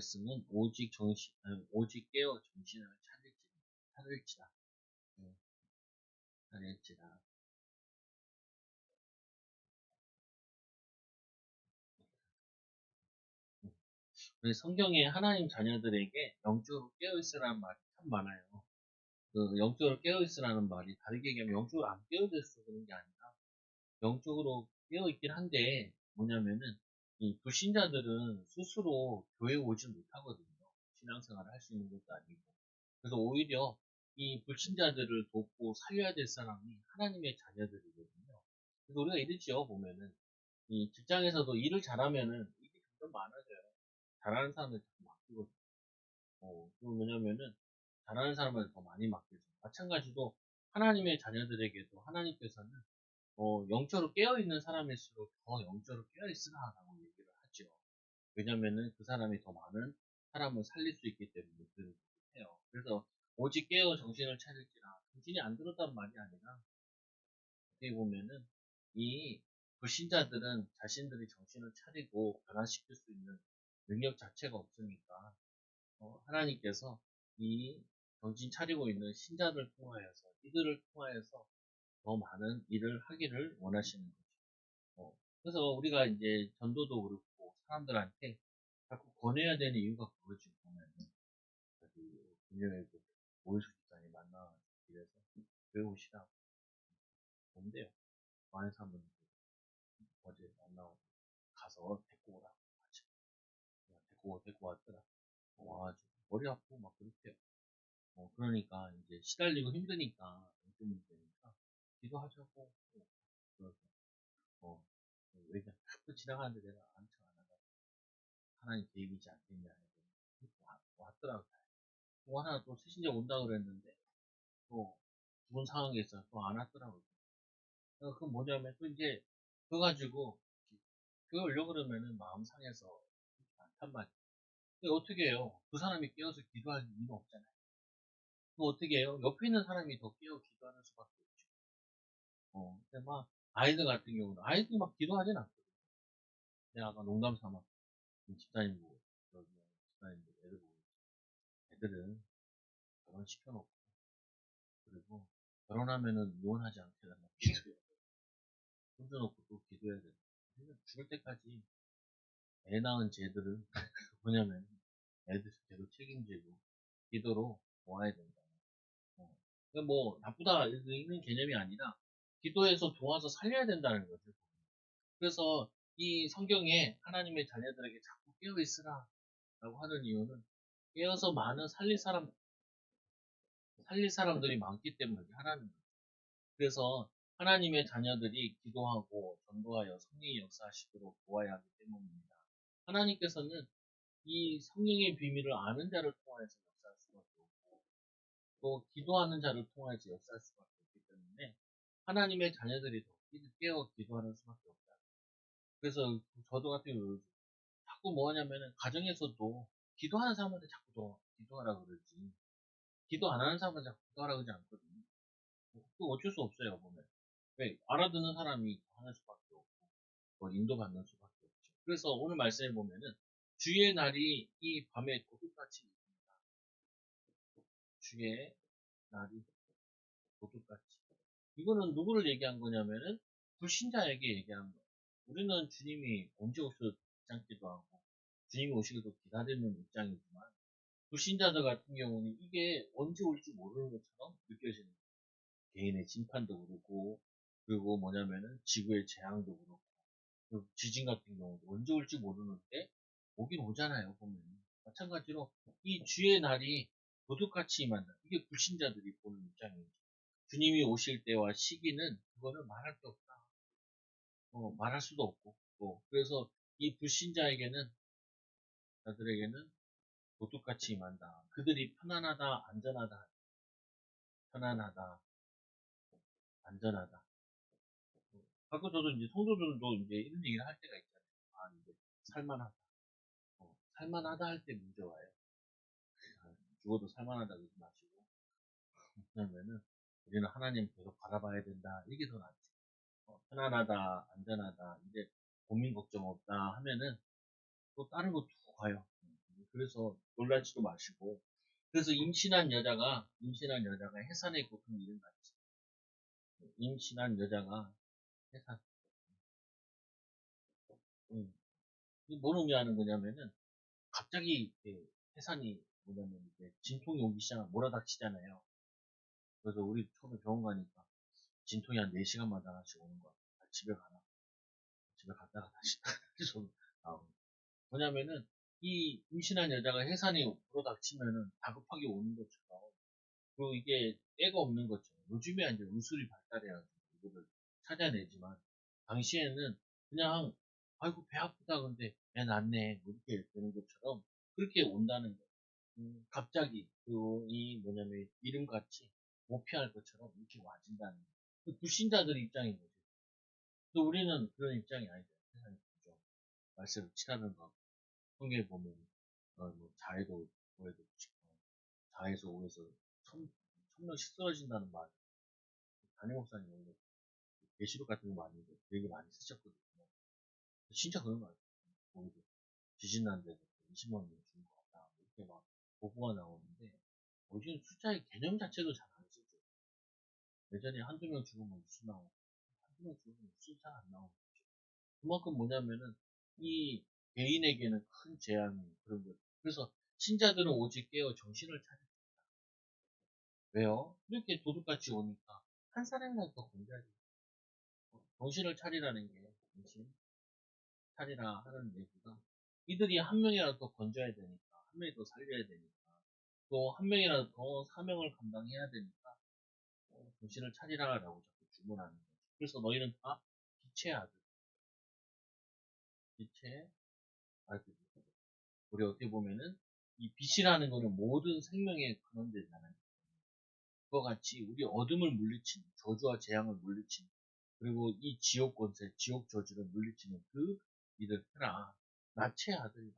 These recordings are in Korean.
말씀은 오직 깨어 정신을 차릴지라. 네, 차릴지라. 우리 성경에 하나님 자녀들에게 영적으로 깨어있으라는 말이 참 많아요. 그 영적으로 깨어있으라는 말이 다르게 얘기하면 영적으로 안 깨어있어 그런 게 아니라 영적으로 깨어있긴 한데 뭐냐면은 이 불신자들은 스스로 교회에 오지 못하거든요. 신앙생활을 할 수 있는 것도 아니고. 그래서 오히려 이 불신자들을 돕고 살려야 될 사람이 하나님의 자녀들이거든요. 그래서 우리가 이러지요, 보면은. 이 직장에서도 일을 잘하면은 일이 점점 많아져요. 잘하는 사람들 자꾸 맡기거든요. 그 뭐냐면은 잘하는 사람을 더 많이 맡기죠. 마찬가지로 하나님의 자녀들에게도 하나님께서는 영적으로 깨어있는 사람일수록 더 영적으로 깨어있으라라고 얘기를 하죠. 왜냐면은 그 사람이 더 많은 사람을 살릴 수 있기 때문에 그렇게 해요. 그래서 오직 깨어 정신을 차릴지라 정신이 안 들었단 말이 아니라 어떻게 보면은 이 불신자들은 자신들이 정신을 차리고 변화시킬 수 있는 능력 자체가 없으니까 하나님께서 이 정신 차리고 있는 신자들 통하여서 이들을 통하여서 더 많은 일을 하기를 원하시는 거죠. 그래서 우리가 이제 전도도 그렇고 사람들한테 자꾸 권해야 되는 이유가 그거지 보면은 그 금요일도 모의숙 집단이 만나 이래서 교회 오시라고 온대요. 많은 사람들이 어제 만나 가서 데리고 오라고 같이 데리고 왔더라. 와가지고 머리 아프고 막 그랬대요. 그러니까 이제 시달리고 힘드니까 영적 문제니까 기도하자고 그래서 어, 왜냐 또 지나가는데 내가 안청 안 하다가 하나님 계획이지 않겠냐 해서 왔더라고요. 또 하나 또 최신자 온다 그랬는데 또 죽은 상황에 있어서 또 안 왔더라고요. 그건 뭐냐면 또 이제 그거 가지고 교회 오려고 그러면은 마음 상해서 안탄 말이에요. 근데 어떻게 해요? 그 사람이 깨어서 기도할 이유는 없잖아요. 그럼 어떻게 해요? 옆에 있는 사람이 더 깨어 기도하는 수밖에 없죠. 근데 막 아이들 같은 경우는 아이들이 막 기도하진 않거든요. 내가 아까 농담 삼아 집사님 보고 여기 집사님 보고 애들 보고 애들은 결혼시켜놓고 그리고 결혼하면은 이혼하지 않게 달라고 기도해요. 혼자놓고 또 기도해야 돼. 죽을 때까지 애 낳은 쟤들은 뭐냐면 애들 계속 책임지고 기도로 모아야 된다. 그러니까 뭐 나쁘다 이런 개념이 아니라 기도해서 도와서 살려야 된다는 거죠. 그래서 이 성경에 하나님의 자녀들에게 자꾸 깨어 있으라 라고 하는 이유는 깨어서 많은 살릴 사람들이 많기 때문에 하나님. 그래서 하나님의 자녀들이 기도하고 전도하여 성령의 역사하시도록 도와야 하기 때문입니다. 하나님께서는 이 성령의 비밀을 아는 자를 통해서 역사할 수밖에 없고 또 기도하는 자를 통해서 역사할 수밖에 없기 때문에 하나님의 자녀들이 더 깨어 기도하는 수밖에 없다. 그래서 저도 같은 경우 자꾸 뭐 하냐면은 가정에서도 기도하는 사람한테 자꾸 더 기도하라 그러지 기도 안 하는 사람한테 자꾸 기도하라 그러지 않거든요. 그 어쩔 수 없어요 보면. 왜 알아듣는 사람이 하는 수밖에 없고 뭐 인도받는 수밖에 없죠. 그래서 오늘 말씀에 보면은 주의 날이 이 밤에 도둑같이 있습니다. 주의 날이 도둑같이. 이거는 누구를 얘기한 거냐면은 불신자에게 얘기한 거예요. 우리는 주님이 언제 오실지 않기도 하고 주님이 오시기도 기다리는 입장이지만 불신자들 같은 경우는 이게 언제 올지 모르는 것처럼 느껴지는 거예요. 개인의 심판도 그렇고 그리고 뭐냐면은 지구의 재앙도 그렇고 그리고 지진 같은 경우도 언제 올지 모르는데 오긴 오잖아요 보면. 마찬가지로 이 주의 날이 도둑같이 임한다. 이게 불신자들이 보는 입장이죠. 주님이 오실 때와 시기는 그거는 말할 게 없다. 말할 수도 없고. 그래서 이 불신자에게는 자들에게는 도둑같이 임한다. 그들이 편안하다, 안전하다, 편안하다, 안전하다. 가끔 저도 이제 성도들도 이제 이런 얘기를 할 때가 있잖아요. 아, 이제 살만하다. 살만하다 할 때 문제 와요. 아, 죽어도 살만하다 그러지 마시고. 왜냐면은 우리는 하나님 계속 바라봐야 된다. 이게 더 낫죠. 편안하다, 안전하다, 이제 고민 걱정 없다 하면은 또 다른 거 두고 가요. 그래서 놀라지도 마시고. 그래서 임신한 여자가 해산의 고통 이름 같이. 임신한 여자가 해산. 음. 이게 뭘 의미하는 거냐면은, 갑자기 해산이 뭐냐면, 이제 진통이 오기 시작하면 몰아닥치잖아요. 그래서 우리 처음에 병원 가니까, 진통이 한 4시간마다 하나씩 오는 거야. 아, 집에 가나? 집에 갔다가 다시, 계속 나오는 거야. 뭐냐면은, 이 임신한 여자가 해산이 불어닥치면은 다급하게 오는 것처럼, 그리고 이게 때가 없는 것처럼, 요즘에 이제 의술이 발달해가지고 이거를 찾아내지만, 당시에는 그냥, 아이고, 배 아프다, 근데 애 낳네, 뭐 이렇게 되는 것처럼, 그렇게 온다는 거. 갑자기, 이 뭐냐면, 이름같이 못 피할 것처럼 이렇게 와진다는 거. 그 불신자들 입장인 거죠. 근데 우리는 그런 입장이 아니죠. 세상에 보죠. 말세로 치라는 거. 성경에 보면, 뭐, 자해도, 오해도 붙이고, 자해서 오해서 천명씩 쓰러진다는 말. 담임 목사님 원래 예시록 같은 거 많이 되게 많이 쓰셨거든요. 진짜 그런 거 같아요. 거기도 지진 난 데서 20만 명 죽은 것 같다. 이렇게 막 보고가 나오는데, 요즘 숫자의 개념 자체도 잘 안 쓰죠. 예전에 한두 명 죽으면 뉴스 나오고, 한두 명 죽으면 뉴스 잘 안 나오고. 그만큼 뭐냐면은, 이 개인에게는 큰 재앙이 그런 거예요. 그래서 신자들은 오직 깨어 정신을 차려. 왜요? 이렇게 도둑같이 오니까 한 사람이라도 더 건져야 돼. 정신을 차리라는 게 정신 차리라 하는 얘기가, 이들이 한 명이라도 더 건져야 되니까, 한 명이 더 살려야 되니까, 또 한 명이라도 더 사명을 감당해야 되니까, 정신을 차리라라고 자꾸 주문하는 거죠. 그래서 너희는 다 빛의 아들, 빛의 아들. 우리 어떻게 보면은 이 빛이라는 거는 모든 생명의 근원되잖아요. 그와 같이 우리 어둠을 물리친, 저주와 재앙을 물리친, 그리고 이 지옥 권세, 지옥 저주를 물리치는 그 일을 해라. 나의 아들이다.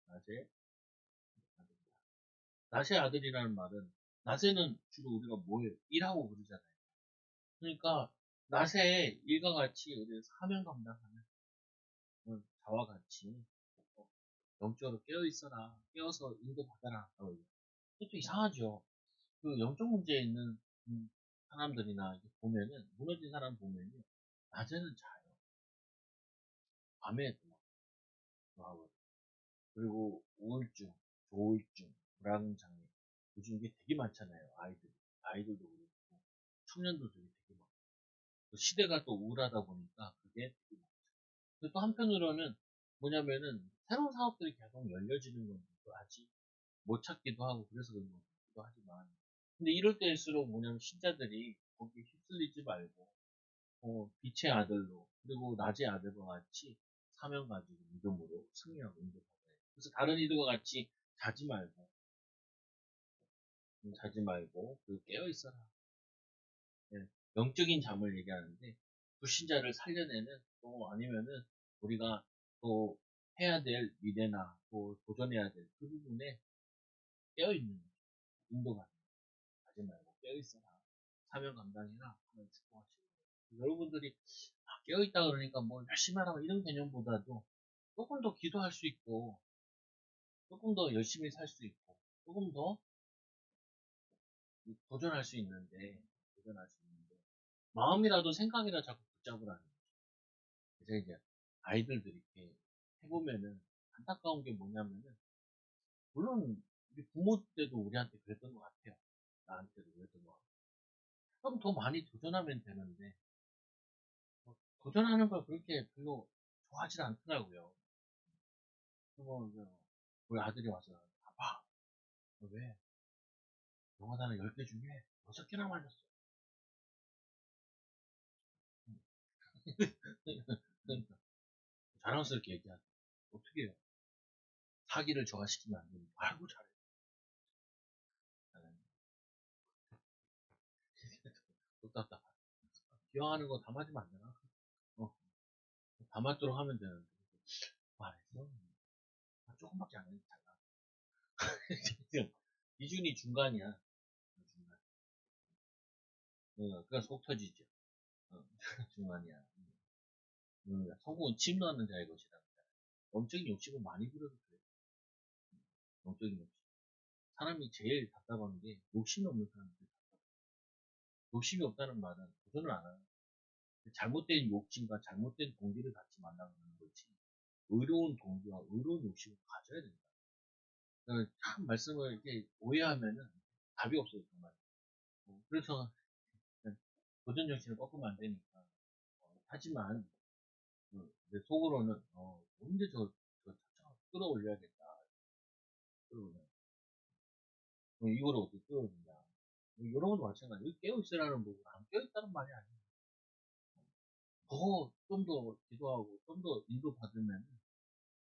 나의 아들이다. 나의 아들이라는 말은, 낮에는 주로 우리가 뭐예요? 일하고 그러잖아요. 그러니까 낮에 일과 같이 우리가 사명 감당하는 자와 같이 영적으로 깨어 있어라. 깨어서 인도받아라. 그것도 이상하죠. 그 영적 문제에 있는 사람들이나 이렇게 보면은, 무너진 사람 보면요, 낮에는 자요. 밤에 또 하고. 그리고 우울증, 조울증, 불안장애. 요즘 이게 되게 많잖아요. 아이들도 그렇고, 청년들도 되게 많고. 또 시대가 또 우울하다 보니까 그게 되게 많죠. 근데 또 한편으로는 뭐냐면은, 새로운 사업들이 계속 열려지는 건도 아직 못 찾기도 하고, 그래서 그런 것도 하지만. 근데 이럴 때일수록 뭐냐면, 신자들이 거기에 휩쓸리지 말고, 빛의 아들로, 그리고 낮의 아들과 같이 사명 가지고 믿음으로 승리하고 인도받아요. 그래서 다른 이들과 같이 자지 말고, 그 깨어 있어라. 예, 영적인 잠을 얘기하는데, 불신자를 살려내는, 또 아니면은 우리가 또 해야 될 미래나 또 도전해야 될 그 부분에 깨어 있는 거죠. 인도받는 거. 자지 말고 깨어 있어라. 사명 감당해라 하는 축복하시고, 여러분들이 깨어있다 그러니까 뭐 열심히 하라고 이런 개념보다도, 조금 더 기도할 수 있고, 조금 더 열심히 살 수 있고, 조금 더 도전할 수 있는데, 마음이라도 생각이라 자꾸 붙잡으라는 거죠. 그래서 이제 아이들도 이렇게 해보면은 안타까운 게 뭐냐면은, 물론 우리 부모 때도 우리한테 그랬던 것 같아요. 나한테도 그랬던 것 같아요. 그럼 더 많이 도전하면 되는데, 도전하는 걸 그렇게 별로 좋아하진 않더라고요. 그리고 우리 아들이 와서, 아빠, 너 왜 영어 단어 10개 중에 6개나 맞았어? 그러니까 자랑스럽게 얘기하죠. 어떻게 해요? 사기를 저하시키면 안 됩니다. 아이고, 잘해. 똑딱딱. 기왕하는 거 다 맞으면 안 되나? 어, 다 맞도록 하면 되는데. 말했어? 조금밖에 안 했는데 잘 나. 기준이 중간이야. 중간. 그러니까 속 터지죠. 중간이야. 성공은 침노하는 자의 것이다. 영적인 욕심은 많이 부려도 돼. 영적인 욕심. 사람이 제일 답답한 게 욕심이 없는 사람들. 욕심이 없다는 말은 도전을 안 하는. 잘못된 욕심과 잘못된 동기를 갖지 말라고 하는 거지. 의로운 동기와 의로운 욕심을 가져야 된다. 참 말씀을 이렇게 오해하면은 답이 없어요, 정말. 그래서 도전 정신을 꺾으면 안 되니까. 하지만 내 속으로는 언제 저 차창을 끌어올려야겠다. 끌어올려. 이거를 어떻게 끌어올리냐. 이런 것도 마찬가지예요. 깨어있으라는 부분, 안 깨어있다는 말이 아니에요. 좀 더 기도하고, 좀 더 인도받으면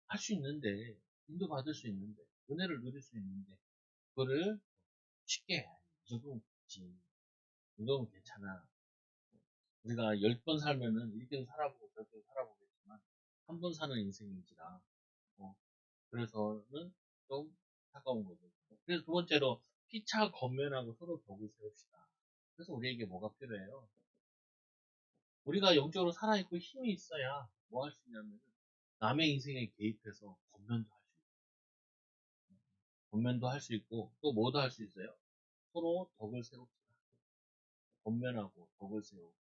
할 수 있는데, 인도받을 수 있는데, 은혜를 누릴 수 있는데, 그거를 쉽게, 이 정도면 됐지. 이 정도면 괜찮아. 우리가 10번 살면은 이렇게도 살아보고 저렇게도 살아보겠지만, 한 번 사는 인생인지라, 그래서는 좀 차가운 거죠. 그래서 두 번째로, 피차 겉면하고 서로 덕을 세웁시다. 그래서 우리에게 뭐가 필요해요? 우리가 영적으로 살아있고 힘이 있어야 뭐 할 수 있냐면 남의 인생에 개입해서 권면도 할 수 있고 또 뭐도 할 수 있어요? 서로 덕을 세웁시다. 권면하고 덕을 세우고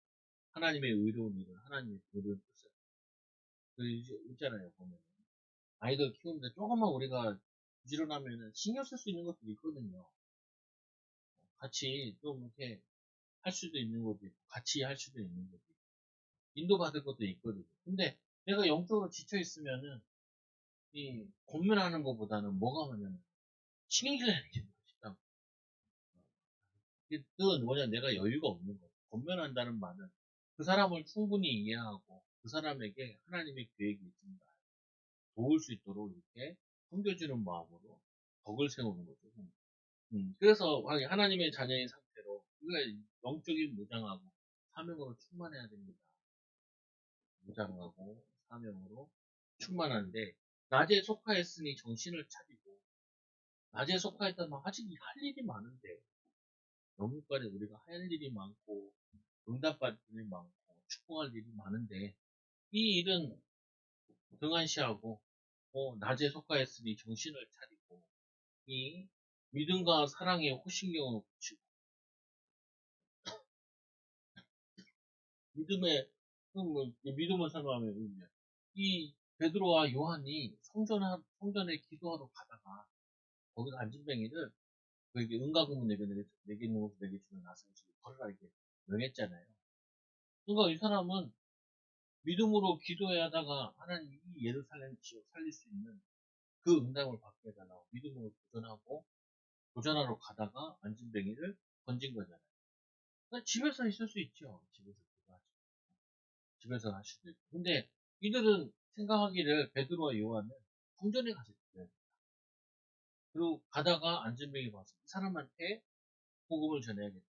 하나님의 의로운 일을 하나님의 의로운 뜻을 그 있잖아요 보면 아이들 키우는데 조금만 우리가 부지런하면 신경 쓸 수 있는 것들이 있거든요. 같이 좀 이렇게 할 수도 있는 것도 있고 같이 할 수도 있는 것도 있고 인도받을 것도 있거든요. 근데 내가 영적으로 지쳐 있으면은 이 권면하는 것보다는 뭐가 많냐면 신경질 내는 게 멋있다. 그 뜻은 뭐냐 내가 여유가 없는 거예요. 권면한다는 말은 그 사람을 충분히 이해하고 그 사람에게 하나님의 계획이 있습니다. 도울 수 있도록 이렇게 섬겨주는 마음으로 덕을 세우는 거죠. 그래서 하나님의 자녀인 상태로 우리가 영적인 무장하고 사명으로 충만해야 됩니다. 무장하고 사명으로 충만한데 낮에 속하였으니 정신을 차리고 낮에 속하였다면 아직 할 일이 많은데 영육간에 우리가 할 일이 많고 응답받을 일이 많고 축복할 일이 많은데 이 일은 등한시하고 낮에 속하였으니 정신을 차리고 이 믿음과 사랑의 호신경을 붙이고 믿음을 설명하면 이 베드로와 요한이 성전에 기도하러 가다가 거기서 안진뱅이를 그에게 응가 금은 내게 있는 것을 내게 주면 나서지 걸으라 이렇게 명했잖아요. 그러니까 이 사람은 믿음으로 기도해야 하다가 하나님이 이 예루살렘 지역 살릴 수 있는 그 응답을 받게 해달라고 믿음으로 도전하러 가다가 안진뱅이를 건진 거잖아요. 그러니까 집에서 있을 수 있죠. 집에서 기도하죠. 집에서 할 수도 있고. 근데 이들은 생각하기를 베드로와 요한은 궁전에 가서 기도해야 돼. 그리고 가다가 안진뱅이 봐서 이 사람한테 복음을 전해야겠다.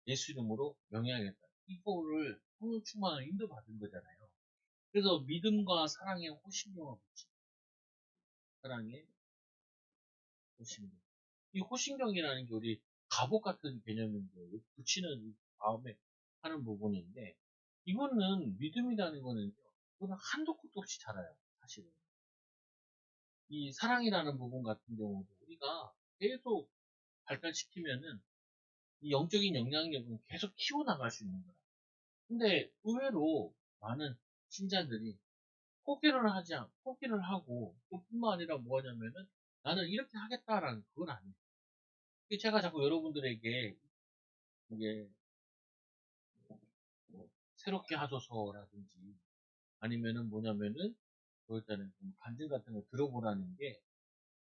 예수 이름으로 명해야겠다. 이거를 성령 충만을 인도받은 거잖아요. 그래서 믿음과 사랑의 호신경을 붙인 사랑의 호신경. 이 호신경이라는 게 우리 갑옷 같은 개념인데 붙이는 마음에 하는 부분인데 이거는 믿음이라는 거는 이거는 한도 끝도 없이 자라요. 사실은 이 사랑이라는 부분 같은 경우도 우리가 계속 발달시키면은 이 영적인 영향력은 계속 키워나갈 수 있는 거야. 근데 의외로 많은 신자들이 포기를 하고, 또 뿐만 아니라 뭐 하냐면은, 나는 이렇게 하겠다라는 그건 아니에요. 제가 자꾸 여러분들에게, 이게, 뭐 새롭게 하소서라든지, 아니면은 뭐냐면은, 그랬잖아요. 간증 같은 거 들어보라는 게,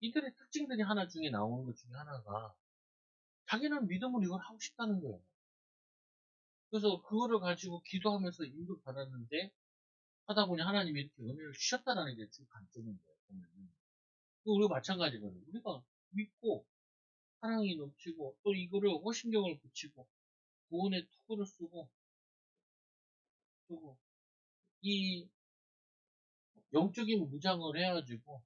이들의 특징들이 하나 중에 나오는 것 중에 하나가, 자기는 믿음으로 이걸 하고 싶다는 거예요. 그래서 그거를 가지고 기도하면서 인도 받았는데, 하다 보니 하나님이 이렇게 은혜를 주셨다라는 게 주 관점인 거예요. 보면은. 우리가 마찬가지거든요. 우리가 믿고, 사랑이 넘치고 또 이거를 호신경을 붙이고 구원의 투구를 쓰고 이 영적인 무장을 해가지고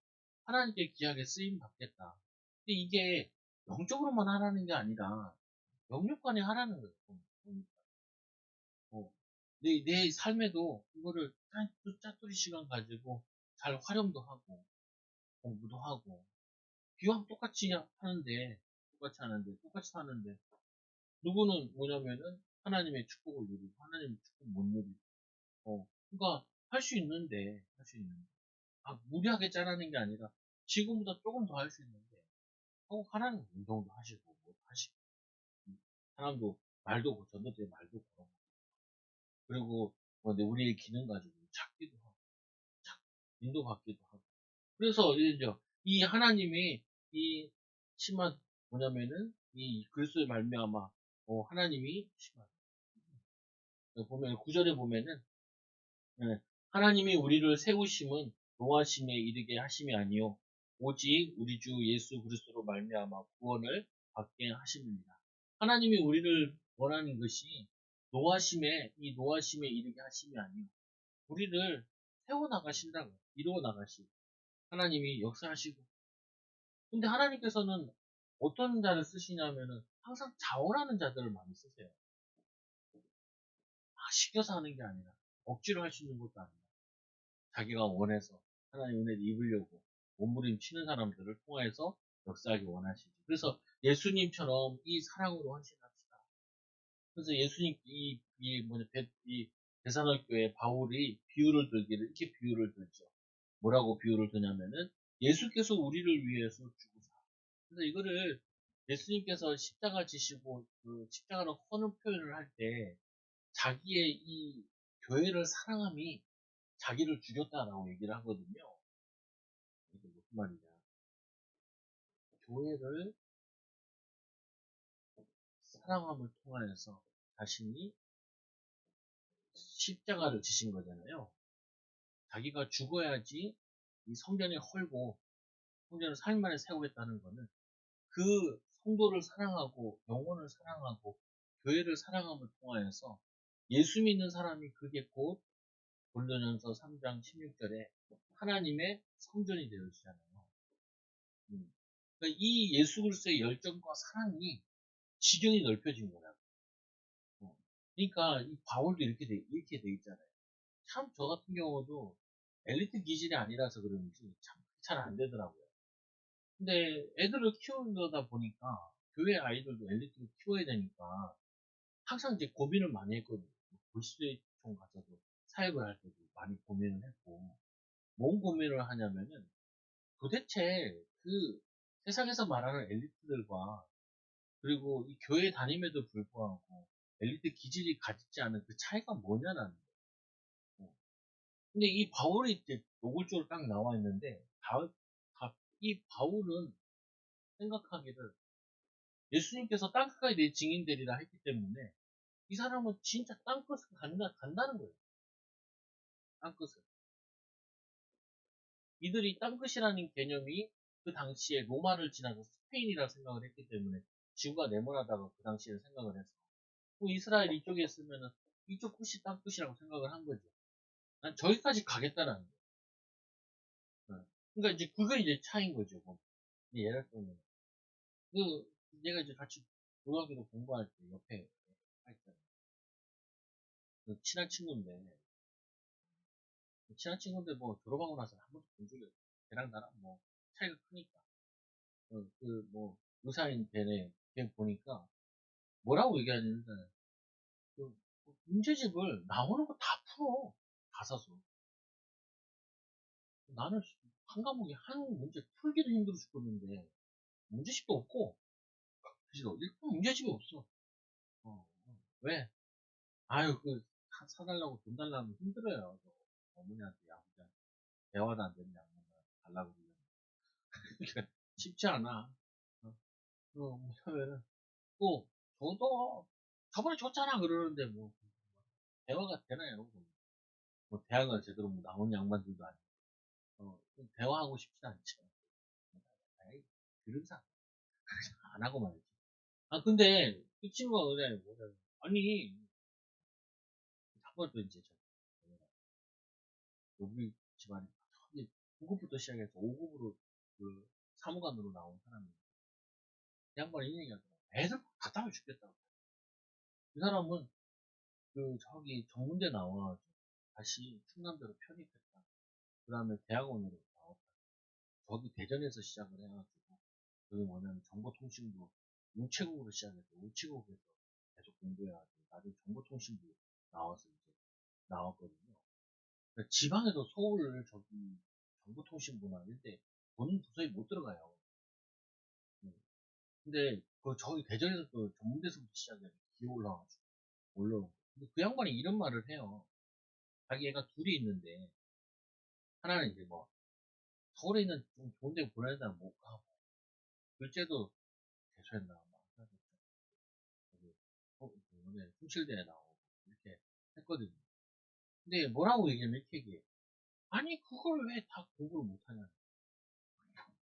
하나님께 귀하게 쓰임 받겠다. 근데 이게 영적으로만 하라는 게 아니라 영육간에 하라는 거예요. 어, 내 삶에도 이거를 짜투리 시간 가지고 잘 활용도 하고 공부도 하고 비유하면 똑같이 하는데, 똑같이 사는데, 누구는 뭐냐면은, 하나님의 축복을 누리고, 하나님의 축복 못 누리고, 그러니까, 할 수 있는데, 무리하게 짜라는 게 아니라, 지금보다 조금 더 할 수 있는데, 하나님 운동도 하시고, 뭐 하시고, 사람도 말도 전도때 말도 걸어. 그리고, 우리의 기능 가지고 찾기도 하고, 인도받기도 하고. 그래서, 이제, 이 하나님이, 이, 심한, 뭐냐면은, 이 그리스도의 말미암아, 하나님이, 심한, 보면, 구절에 보면은, 예, 하나님이 우리를 세우심은 노하심에 이르게 하심이 아니요 오직 우리 주 예수 그리스도로 말미암아 구원을 받게 하심입니다. 하나님이 우리를 원하는 것이 노하심에 이르게 하심이 아니요 우리를 세워 나가신다고 이루어 나가시고 하나님이 역사하시고 근데 하나님께서는 어떤 자를 쓰시냐면은 항상 자원하는 자들을 많이 쓰세요. 시켜서 하는 게 아니라 억지로 할 수 있는 것도 아니라 자기가 원해서 하나님 은혜를 입으려고 몸부림치는 사람들을 통해서 역사하기 원하시죠. 그래서 예수님처럼 이 사랑으로 헌신합시다. 그래서 예수님 이 데살로니가 바울이 비유를 들기를 이렇게 비유를 들죠. 뭐라고 비유를 드냐면은 예수께서 우리를 위해서 죽으사. 그래서 이거를 예수님께서 십자가 지시고 그 십자가로 허는 표현을 할 때 자기의 이 교회를 사랑함이 자기를 죽였다라고 얘기를 하거든요. 이게 무슨 말이냐. 교회를 사랑함을 통하여서 자신이 십자가를 지신 거잖아요. 자기가 죽어야지 이 성전에 헐고 성전을 4일 만에 세우겠다는 거는 그 성도를 사랑하고 영혼을 사랑하고 교회를 사랑함을 통하여서 예수 믿는 사람이 그게 곧 고린도전서 3장 16절에 하나님의 성전이 되어주잖아요. 그러니까 이 예수 그리스도의 열정과 사랑이 지경이 넓혀진 거라고. 그러니까 이 바울도 이렇게 돼 있잖아요. 참 저 같은 경우도 엘리트 기질이 아니라서 그런지 참 잘 안 되더라고요. 근데 애들을 키우다 보니까 교회 아이들도 엘리트를 키워야 되니까 항상 이제 고민을 많이 했거든요. 불시대총 가서도 사역을 할 때도 많이 고민을 했고 뭔 고민을 하냐면은 도대체 그 세상에서 말하는 엘리트들과 그리고 이 교회 다님에도 불구하고 엘리트 기질이 가지지 않은 그 차이가 뭐냐라는 거예요. 근데 이 바울이 이제 노골적으로 딱 나와 있는데 이 바울은 생각하기를 예수님께서 땅끝까지 내 증인되리라 했기 때문에 이 사람은 진짜 땅끝을 간다는 거예요. 땅끝을. 이들이 땅끝이라는 개념이 그 당시에 로마를 지나서 스페인이라 생각을 했기 때문에 지구가 네모나다고 그 당시에 생각을 해서 이스라엘 이쪽에 있으면은 이쪽 끝이 땅끝이라고 생각을 한 거죠. 난 저기까지 가겠다는 거예요. 그러니까 이제 그거 이제 차인 거죠. 뭐. 예를 들면 내가 이제 같이 고등학교도 공부할 때 옆에 있잖아요. 그 친한 친구인데 뭐 졸업하고 나서 한 번도 본 적이 없어. 걔랑 나랑 뭐 차이가 크니까. 의사인 걔 보니까 뭐라고 얘기하냐면 그 문제집을 나오는 거 다 풀어. 다 사서. 나는 한 과목에 한 문제 풀기도 힘들어 죽겠는데 문제집도 없고 그래서 일단 문제집이 없어. 왜? 아유 사달라고 돈 달라면 힘들어요. 어머니한테 야구장 대화도 안 되는 양반 달라고 그러면 쉽지 않아. 뭐냐면은 또 저도 저번에 줬잖아 그러는데 뭐 대화가 되나요? 뭐 대화가 제대로 뭐 나온 양반들도 아니고 대화하고 싶지 않죠. 에이, 그런 사람 안 하고 말이지. 근데 이 친구가 뭐냐면 아니 한번 또 이제 우리 집안이 처음에 9급부터 시작해서 5급으로 그 사무관으로 나온 사람이 이 양반이 이 얘기하더라고. 애들 답답해 죽겠다고. 이 사람은 저기 정문대 나와가지고 다시 충남대로 편입했다. 그 다음에 대학원으로 나왔다. 저기 대전에서 시작을 해가지고 그게 뭐냐면 정보통신부 우체국으로 시작해서 우체국에서 계속 공부해가지고 나중에 정보통신부 나와서 이제 나왔거든요. 그러니까 지방에도 서울 저기 정보통신부나 이런데 본 부서에 못 들어가요. 음. 근데 그 저기 대전에서 또 전문대서부터 시작해서 기어 올라와가지고 올라오고. 근데 그 양반이 이런 말을 해요. 자기 애가 둘이 있는데 하나는 이제 뭐 서울에 있는 좀 좋은 데 보내야 되나 못 가고 둘째도 재수했나 막 해가지고 저기 숭실대에 나오고 이렇게 했거든요. 근데 뭐라고 얘기하면 이렇게 얘기해. 아니 그걸 왜 다 공부를 못하냐.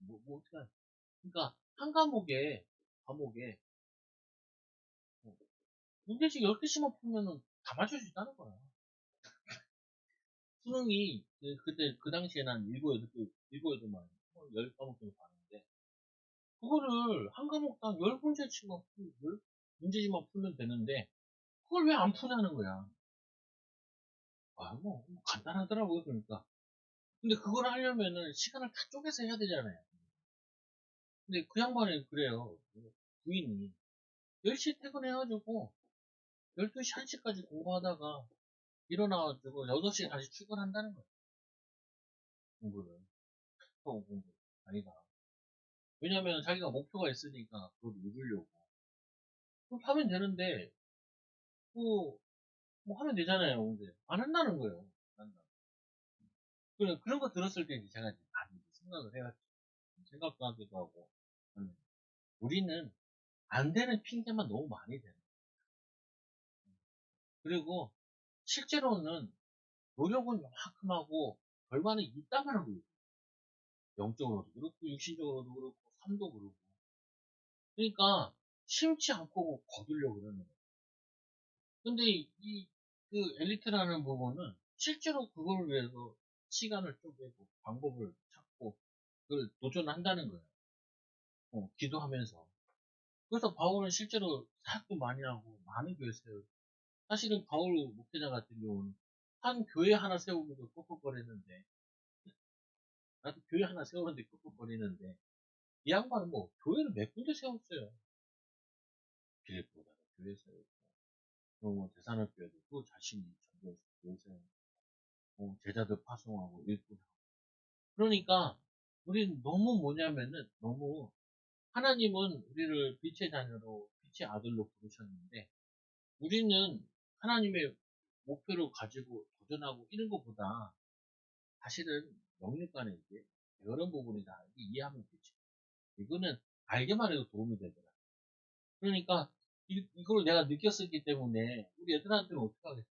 뭐 어떻게 하냐. 그러니까 한 과목에 문제집 10개씩만 풀면은 다 맞출 수 있다는 거야. 수능이 그때 그 당시에는 한 7, 8개, 7, 8만 10과목 정도 봤는데 그거를 한 과목당 10문제씩만 문제집만 풀면 되는데 그걸 왜 안 푸냐는 거야. 아, 뭐 간단하더라고요, 그러니까. 근데 그걸 하려면은 시간을 다 쪼개서 해야 되잖아요. 근데 그 양반이 그래요. 그 부인이 10시에 퇴근해가지고 12시, 1시까지 공부하다가 일어나가지고 6시에 다시 출근한다는 거예요. 공부를. 공부. 아니다. 왜냐면 자기가 목표가 있으니까 그걸 이루려고. 그럼 하면 되는데, 뭐 하면 되잖아요. 근데 안 한다는 거예요. 안 한다. 그런 거 들었을 때 이제 제가 이제 많이 생각을 해가지고 생각도 하기도 하고. 우리는 안 되는 핑계만 너무 많이 되는. 그리고 실제로는 노력은 요만큼 하고 결과는 이따만한 거예요. 영적으로도 그렇고 육신적으로도 그렇고 삶도 그렇고. 그러니까 심지 않고 거두려고 그러는 거예요. 근데 그 엘리트라는 부분은 실제로 그걸 위해서 시간을 쪼개고 방법을 찾고 그걸 도전한다는 거예요. 기도하면서. 그래서 바울은 실제로 사역도 많이 하고 많은 교회 세우고 사실은 바울 목회자 같은 경우는 한 교회 하나 세우고도 ቁ꾹거리는데 나도 교회 하나 세우는데 ቁ꾹거리는데 이 양반은 뭐 교회를 몇 군데 세웠어요. 빌립보다도 교회 세우고 뭐 대산학교에도 또 자신이 전도해서 교회 세우고 제자들 파송하고 일꾼하고 그러니까 우리는 너무 뭐냐면은 너무 하나님은 우리를 빛의 자녀로 빛의 아들로 부르셨는데 우리는 하나님의 목표를 가지고 도전하고 이런 것보다 사실은 영육간에 이제 이런 부분이 다 이해하면 되죠. 이거는 알게만 해도 도움이 되더라. 그러니까 이걸 내가 느꼈었기 때문에 우리 애들한테는 어떻게 하겠어요?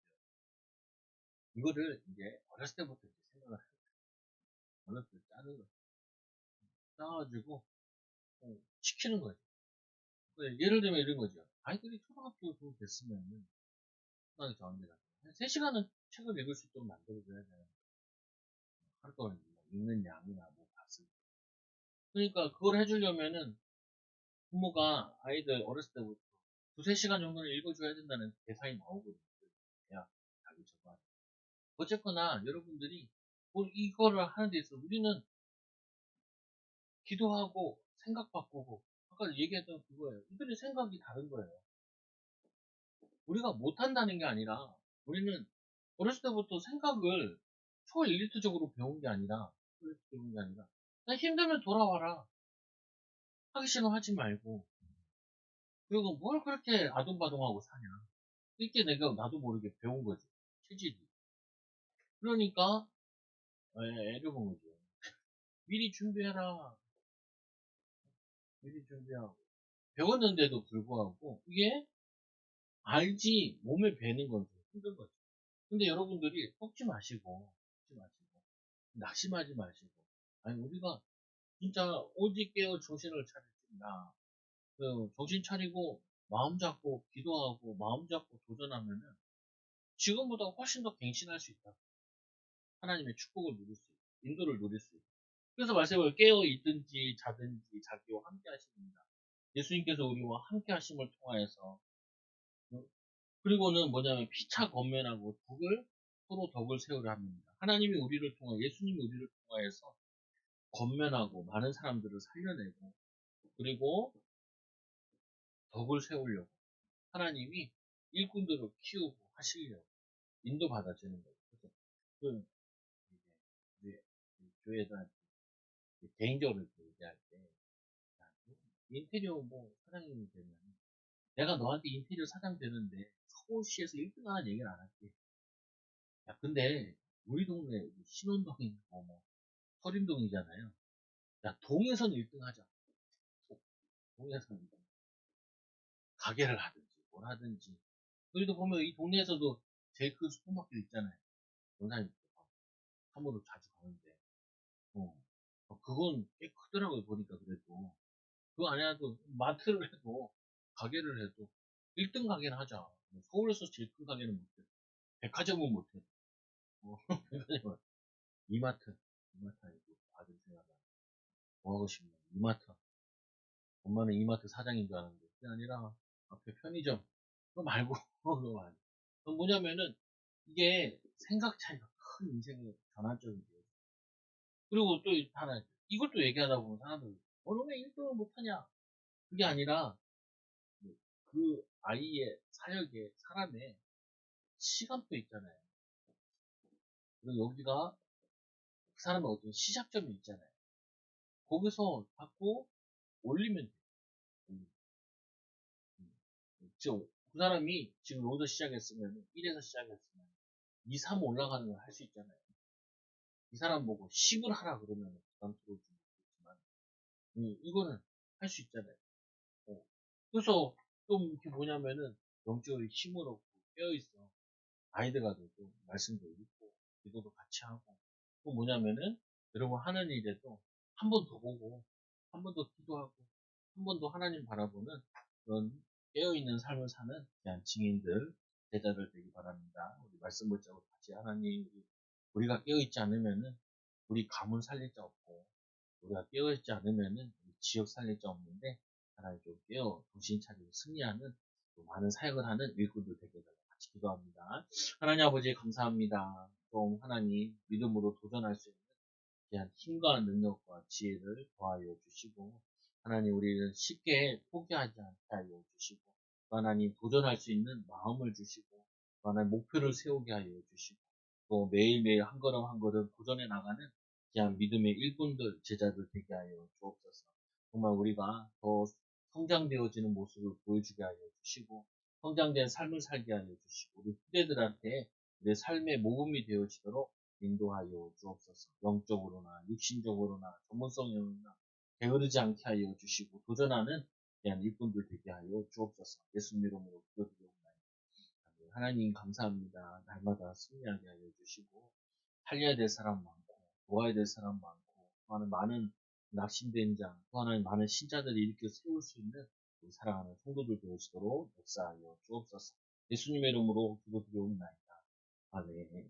이거를 이제 어렸을 때부터 이제 생각을 해요. 어렸을 때 짜는 거 짜가지고 시키는 거죠. 예를 들면 이런 거죠. 아이들이 초등학교 정도 됐으면은 초등학교 저학년이라 한 3시간은 책을 읽을 수 있도록 만들어줘야 되는 하루 동안 읽는 양이나 뭐 봤을 때. 그러니까 그걸 해주려면은 부모가 아이들 어렸을 때부터 2, 3시간 정도는 읽어줘야 된다는 계산이 나오거든요. 야, 자기 저거. 어쨌거나 여러분들이 뭐 이거를 하는 데 있어 우리는 기도하고 생각 바꾸고 아까 얘기했던 그거예요. 이들의 생각이 다른 거예요. 우리가 못한다는 게 아니라 우리는 어렸을 때부터 생각을 초엘리트적으로 배운 게 아니라 그냥 힘들면 돌아와라. 하기 싫으면 하지 말고 그리고 뭘 그렇게 아둥바둥하고 사냐. 이게 내가 나도 모르게 배운 거지. 체질이. 그러니까 애를 본 거죠. 미리 준비해라. 미리 준비하고. 배웠는데도 불구하고 이게 알지 몸에 배는 건 좀 힘든 거죠. 근데 여러분들이 뽑지 마시고 낙심하지 마시고 아니 우리가 진짜 오직 깨어 정신을 차릴지나 그 정신 차리고 마음 잡고 기도하고 마음 잡고 도전하면은 지금보다 훨씬 더 갱신할 수 있다. 하나님의 축복을 누릴 수 있고 인도를 누릴 수 있고 그래서 말씀을 깨어 있든지 자든지 자기와 함께 하십니다. 예수님께서 우리와 함께 하심을 통하여서 그리고는 뭐냐면 피차 건면하고 서로 덕을 세우려 합니다. 하나님이 우리를 통해 예수님이 우리를 통하여서 건면하고 많은 사람들을 살려내고 그리고 덕을 세우려고 하나님이 일꾼들을 키우고 하시려고 인도받아주는 거예요. 그래서 그 이제 우리 교회에다 개인적으로 이렇게 얘기할 때, 야, 인테리어 뭐 사장님이 되면 내가 너한테 인테리어 사장 되는데 서울시에서 1등 하는 얘기를 안 할게. 야, 근데 우리 동네 신혼동이 뭐 서림동이잖아요. 야, 동에서는 1등 하자. 동에서는 가게를 하든지 뭘 하든지. 우리도 보면 이 동네에서도 제일 큰 슈퍼마켓 있잖아요. 원산이 사모도 자주 가는데. 그건 꽤 크더라고요, 보니까 그래도. 그거 아니라도 마트를 해도 가게를 해도 1등 가게는 하자. 서울에서 제일 큰 가게는 못해. 백화점은 못해. 백화점은 이마트. 이마트 아니고 아들 생각나. 뭐 하고 싶냐. 이마트. 엄마는 이마트 사장인 줄 알았는데 그게 아니라 앞에 편의점. 그거 말고 그거 말고. 그건 뭐냐면은 이게 생각 차이가 큰 인생의 전환점이에요. 그리고 또 하나 이것도 얘기하다 보면 사람들이 왜 1등을 못하냐. 그게 아니라 그 아이의 사역의 사람의 시간표 있잖아요. 그리고 여기가 그 사람의 어떤 시작점이 있잖아요. 거기서 자꾸 올리면 돼요. 음, 지금 그 사람이 지금 여기서 시작했으면 1에서 시작했으면 2, 3 올라가는 걸 할 수 있잖아요. 이 사람 보고 10을 하라 그러면 부담스러울지 모르겠지만 이거는 할 수 있잖아요. 어. 그래서 좀 이렇게 뭐냐면은 영적으로 힘을 얻고 깨어있어. 아이들과도 좀 말씀도 읽고 기도도 같이 하고 또 뭐냐면은 여러분 하는 일에도 한 번 더 보고 한 번 더 기도하고 한 번 더 하나님 바라보는 그런 깨어있는 삶을 사는 그냥 증인들 제자들 되기 바랍니다. 우리 말씀 붙잡고 다시 하나님 우리가 깨어있지 않으면은 우리 가문 살릴 자 없고 우리가 깨어있지 않으면은 우리 지역 살릴 자 없는데 하나님 좀 깨어 정신 차리고 승리하는 또 많은 사역을 하는 일꾼들 되게 해달라고 같이 기도합니다. 하나님 아버지 감사합니다. 또 하나님 믿음으로 도전할 수 있는 귀한 힘과 능력과 지혜를 더하여 주시고 하나님 우리는 쉽게 포기하지 않게 하여 주시고 하나님 도전할 수 있는 마음을 주시고 하나님 목표를 세우게 하여 주시고 또 매일매일 한 걸음 한 걸음 도전해 나가는 귀한 믿음의 일꾼들 제자들 되게 하여 주옵소서. 정말 우리가 더 성장되어지는 모습을 보여주게 하여 주시고 성장된 삶을 살게 하여 주시고 우리 후대들한테 우리의 삶의 모범이 되어지도록 인도하여 주옵소서. 영적으로나 육신적으로나 전문성으로나 게으르지 않게 하여 주시고 도전하는 귀한 일꾼들 되게 하여 주옵소서. 예수님 이름으로 기도드리옵나이다. 하나님 감사합니다. 날마다 승리하게 하여 주시고 살려야 될 사람 많고 도와야 될 사람 많고 또 하나는 많은 낙심된 자, 또 하나는 많은 신자들이 일으켜 세울 수 있는 우리 사랑하는 성도들 되어지도록 역사하여 주옵소서. 예수님의 이름으로 기도드리옵나이다. 아멘.